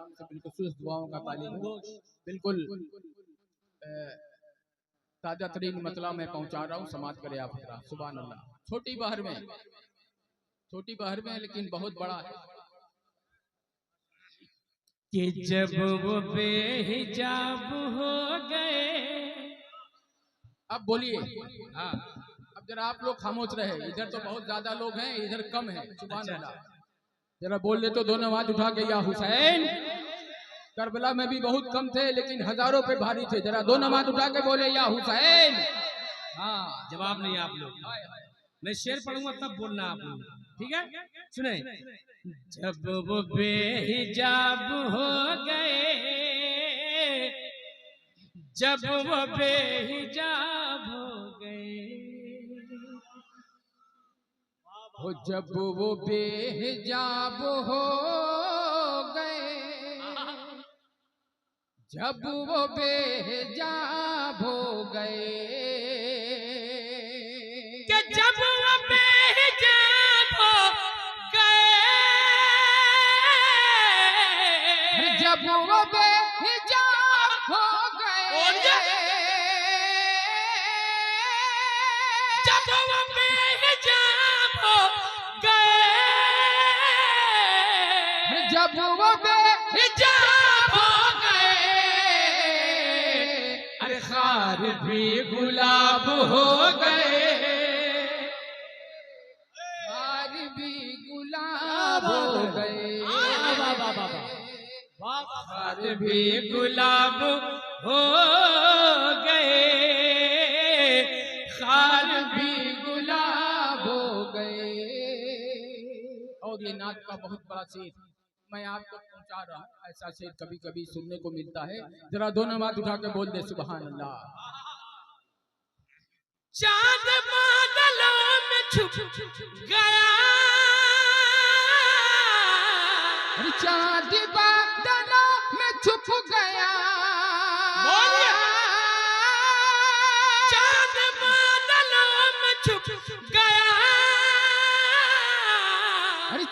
कराम से बिल्कुल सुस्त दुआओं का तालीम हूँ। बिल्कुल ताजा तरीन मतलब मैं पहुंचा रहा हूँ, समाज करे आप। सुभान अल्लाह। छोटी बहर में लेकिन बहुत बड़ा है कि जब वो बेहिजाब हो गए। अब बोलिए। हाँ, अब जरा आप लोग खामोश रहे। इधर तो बहुत ज्यादा लोग हैं, इधर कम है। सुभान अल्लाह। जरा बोल ले तो दोनों हाथ उठा के या हुसैन। करबला में भी बहुत कम थे लेकिन हजारों पे भारी थे। जरा दोनों हाथ उठा के बोले या हुसैन। हाँ, जवाब नहीं आप लोग। मैं शेर पढ़ूंगा तब बोलना आप लोग, ठीक है? सुने। जब वो बेहिजाब हो गए, जब वो बेहिजाब हो गए, जब वो बेहिजाब हो गए, जब वो बेहिजाब हो गए, कि जब वो बेहिजाब हो गए, जब वो बेहिजाब हो गए, जब वो बेहिजाब हो गए, जब वो बेहिजाब हो गए, अरे खार भी गुलाब हो गए, खार भी गुलाब हो गए, खार भी गुलाब हो गए, खार भी गुलाब हो गए। और ये नात का बहुत बड़ा शेर मैं आपको पहुंचा रहा हूँ। ऐसा शेर कभी कभी सुनने को मिलता है। जरा दोनों हाथ उठा के बोल दे सुभान अल्लाह। चांद बादलों में छुप गया, चांद बादलों में छुप गया, चांद बादलों में छुप गया,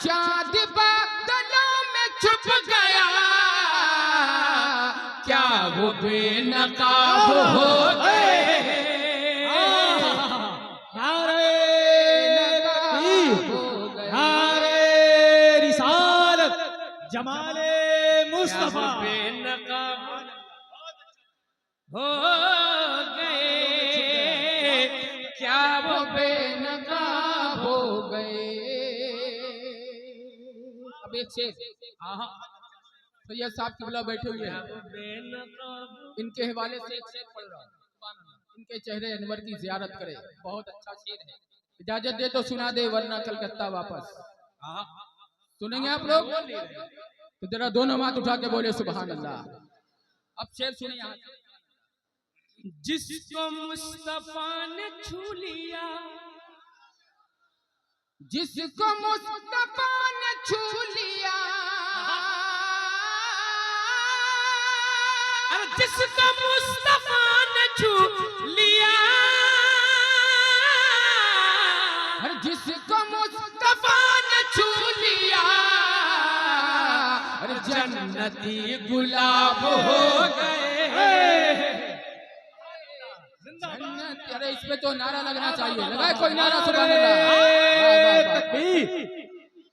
चांद बादलों में छुप गया, क्या वो बेनकाब हो गए, जमाले मुस्तफा बेनकाब हो गए, क्या वो बेनकाब हो गए। अब एक शेर सैयद साहब किबला बैठे हुए हैं, इनके हवाले से एक शेर पढ़ रहा हूँ। इनके चेहरे अनवर की जियारत करे। बहुत अच्छा शेर है। इजाजत दे तो सुना दे वरना कलकत्ता वापस। सुनेंगे आप लोग? तो जरा दोनों हाथ उठा के बोले सुभान अल्लाह। अब शेर सुनिए। जिसको मुस्तफा ने छू लिया, जिसको मुस्तफा ने छू लिया, अरे जिसको मुस्तफा ने छू लिया, अरे जिसको मुस्तफा ने छू लिया, अरे जन्नती गुलाब हो गए। अरे इस पे तो नारा लगना चाहिए। लगाए कोई नारा सुभान अल्लाह।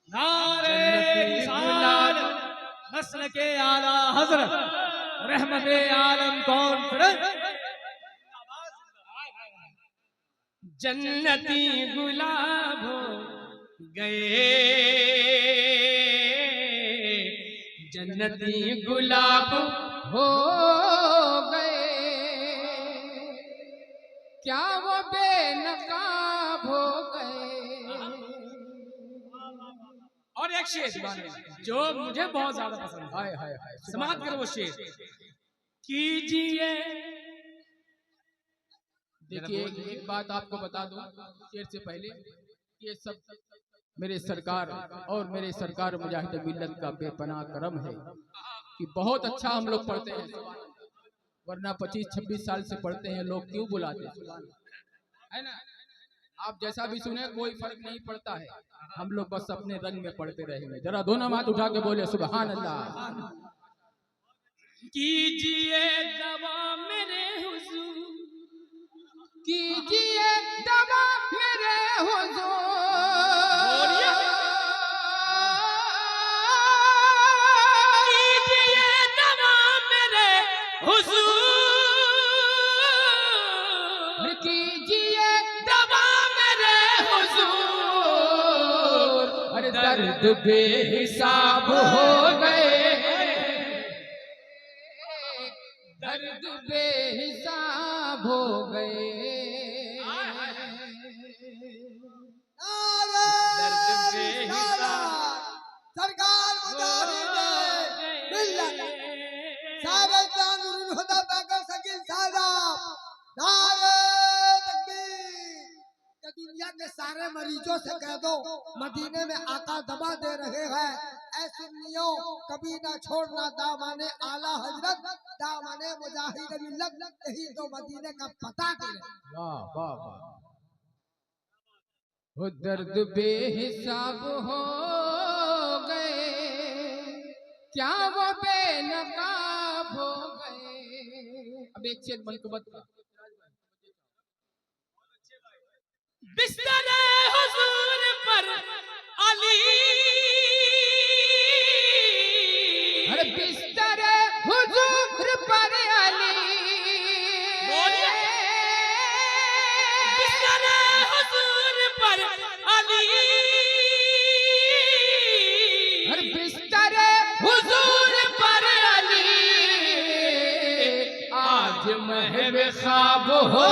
नारे रिसालत नस्ल के आला हजरत रहमत आलम कॉन्फ्रेंस, जन्नती गुलाब हो गए, जन्नती गुलाब हो गए, क्या वो बेनकाब हो गए। और एक शेर जो मुझे बहुत ज्यादा पसंद है। हाय हाय हाय, समाप्त करो वो शेर। कीजिए। देखिए एक बात आपको बता दूं शेर से पहले, ये सब मेरे सरकार और मेरे सरकार मुजाहिद मिल्लत का बेपनाह करम है कि बहुत अच्छा हम लोग पढ़ते हैं। वरना 25-26 साल से पढ़ते हैं, लोग क्यों बुलाते है ना। आप जैसा भी सुने कोई फर्क नहीं पड़ता है। हम लोग बस अपने रंग में पढ़ते रहेंगे। जरा दोनों हाथ उठा के बोले सुभान अल्लाह। कीजिए दवा मेरे हुजूर, कीजिए दवा मेरे हुजूर, कीजिए दवा मेरे हुजूर, कीजिए दवा मेरे हुजूर। अरे दर्द बेहिसाब हो गए, दर्द बेहिसाब हो गए। दर्द बेहिसाब सरकार दुनिया के सारे मरीजों से कह दो मदीने में आका दवा दे रहे हैं। ऐ सुन्नियों कभी ना छोड़ना दामाने आला हजरत, दामाने मुजाहिद मिल्लत, यही तो मदीने का पता है। वाह वाह वाह। वो दर्द बेहिसाब हो गए, क्या वो बेनकाब हो गए। अब एक शेर मनकबत का। बिस्तर हुजूर पर अली, अरे बिस्तर हुजूर पर अली, बिस्तर हुजूर पर अली, अरे बिस्तर हुजूर पर अली, आज महब ख्वाब हो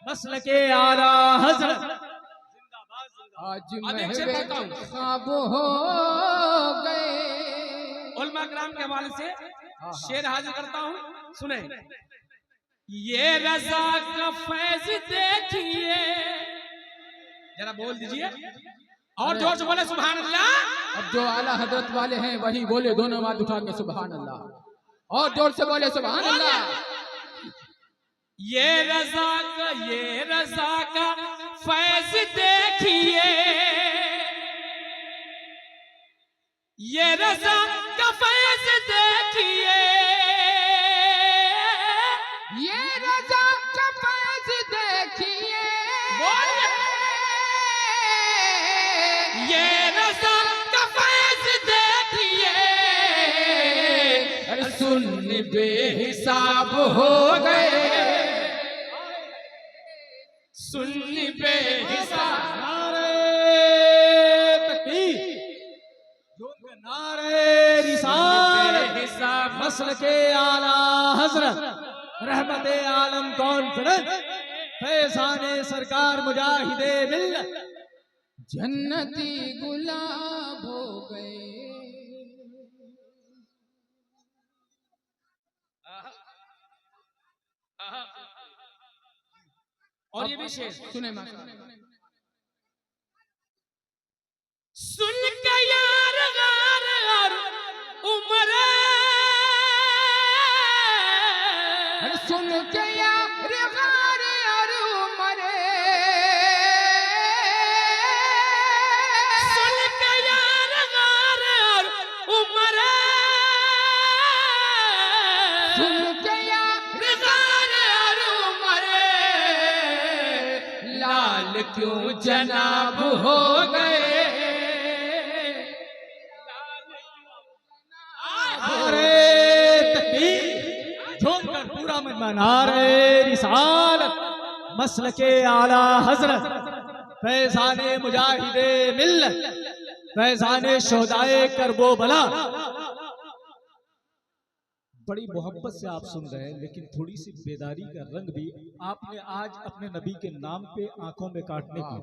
मसल के आला हजरत। आज महब ख्वाब हो गए। उलमा कराम के हवाले से शेर हाजिर करता हूँ, सुने। ये रजा का फैज देखिए, जरा बोल दीजिए और जोर से बोले सुभान अल्लाह। अब जो आला हजरत वाले हैं वही बोले, दोनों हाथ उठा के सुभान अल्लाह, और जोर से बोले सुभान अल्लाह। ये रजा का फैज देखिए, ये रजा का फैज देखिए, ये रजा का फैज देखिए, ये रजा का फैज देखिए। अरे सुन बेहिसाब हो गए, सुन बेहिसाब। नारे रिसालत, मसल के आला हजरत, रहमत आलम कॉन्फ्रेंस, फैजाने सरकार मुजाहिदे मिल्लत, जन्नती गुलाब हो गए। और ये भी शेर सुने मां। सुन के यार गार और उमर, अरे सुन के यार गार और उमर, सुन के यार गार और उमर, सुन के यार गार और उमर, लाल क्यों जनाब हो गए। पूरा मन नारे रिसालत, मसल के आला हजरत, फैजाने मुजाहिदे मिल्लत, फैजाने शोहदाए करबो बला। बड़ी मोहब्बत से आप सुन रहे हैं, लेकिन थोड़ी सी बेदारी का रंग भी आपने आज अपने नबी के नाम पे आंखों में काटने की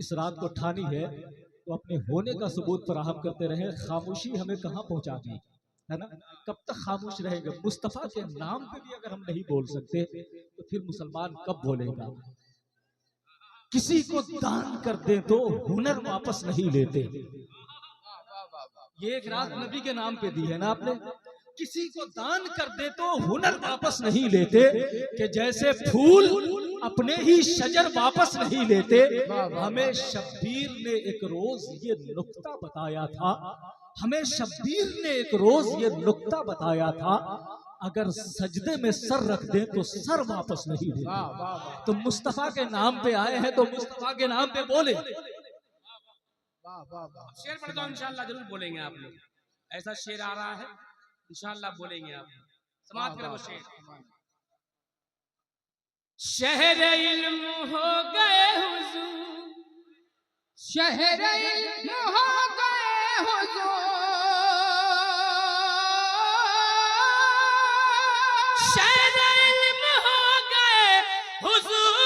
इस रात को ठानी है, तो अपने होने का सबूत फराहम करते रहे। खामोशी हमें कहाँ पहुंचा दी है ना, कब तक खामोश रहेंगे। मुस्तफा के नाम पे भी अगर हम नहीं बोल सकते तो फिर मुसलमान कब बोलेगा। किसी को दान कर दे तो हुनर वापस नहीं लेते। ये एक रात नबी के नाम पे दी है ना आपने। किसी को दान कर दे तो हुनर वापस नहीं लेते, कि जैसे फूल अपने ही शजर वापस नहीं लेते। वाह, वाह, हमें शब्बीर ने एक रोज ये नुक्ता बताया था, हमें शब्बीर ने एक रोज ये नुक्ता बताया था, अगर सजदे में सर रख दें तो सर वापस नहीं देते। वाह वाह वाह तो मुस्तफा के नाम पे आए हैं तो मुस्तफा के नाम पे बोले। वाह वाह वाह। शेर पढ़ता हूँ, इंशाल्लाह जरूर बोलेंगे आप लोग। ऐसा शेर आ रहा है, इंशाल्लाह बोलेंगे आप। समाप्त करें वो शेर। शहर इल्म हो गए हुजूर, शहर इल्म हो गए हुजूर, शहर इल्म हो गए हुजूर,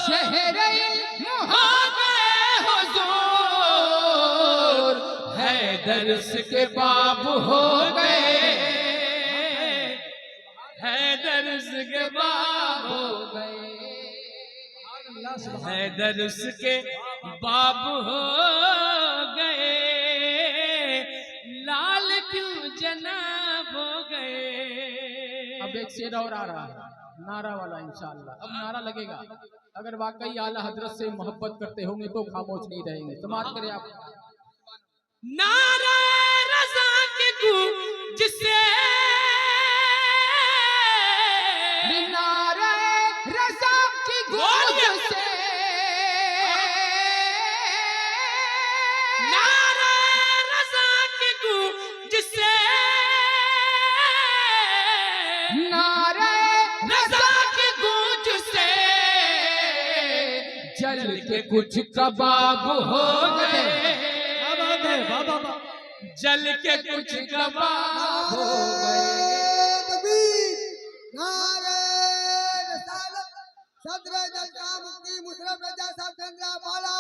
शहर इल्म हो गए हुजूर, है दर्स के बाब हो गए, है दर्स के बाब हो गए, है दर्स के बाब हो गए, लाल क्यों जनाब हो गए। अब एक शेर और आ रहा है, नारा वाला इंशाल्लाह। अब नारा लगेगा, अगर वाकई आला हजरत से मोहब्बत करते होंगे तो खामोश नहीं रहेंगे। समाप्त करें आप। नारा रज़ा के गूंज से, नारे रज़ा की गूंज से, नारा रज़ा के गूंज से, नारे रज़ा की गूंज से, जल के कुछ कबाब हो गए, जल के कुछ कबाब हो गए। सदर जलसा मुफ्ती मुशर्रफ रजा साहब चंद्रापाला,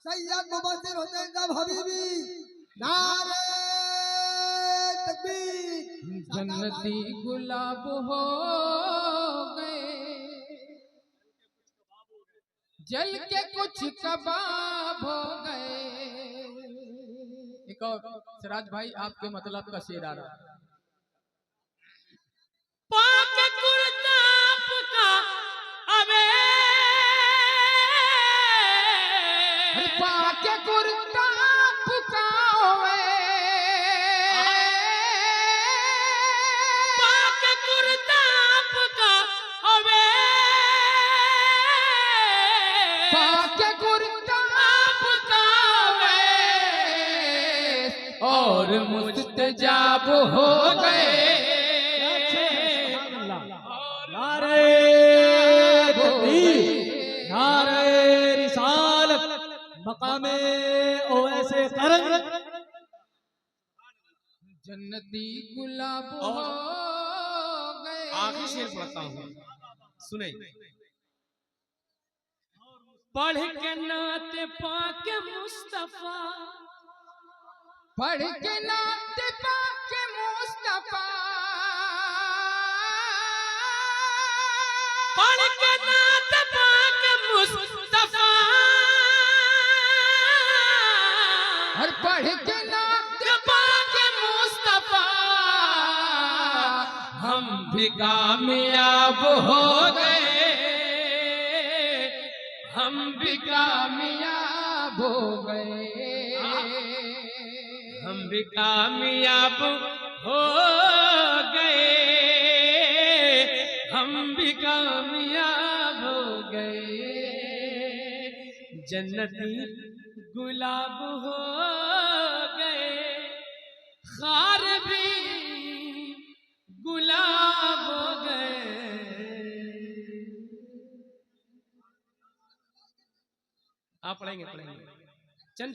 सैयद मुबस्सिर हुसैन साहब हबीबी, नारे तकबीर। जन्नती गुलाब हो गए, जल के कुछ कबाब हो गए। एक और सिराज भाई आपके मतलब का शेर आ रहा है। पाक कुर्ता आपका अबे, पाके कुर्ता पुकावे, पाक कुर्ता आपका अबे, पाके कुर्ता पुकावे, और मुस्तजाब हो गए। नारे तकबीर, नारे रिसालत, मकामे ओवैसे करंग। जन्नती गुलाब हो गए। आखिरी शेर पढ़ता हूँ, सुने। पढ़ के नात पाक मुस्तफा, पढ़ के नात पाक मुस्तफा, पढ़ के नात पाक मुस्तफा, और पढ़ के नात पाक मुस्तफा, हम भी कामयाब हो गए, हम भी कामयाब हो गए, हम भी कामयाब हो गए, हम भी कामयाब हो गए, जन्नती गुलाब हो गए, खार भी गुलाब हो गए। आप पढ़ेंगे चंद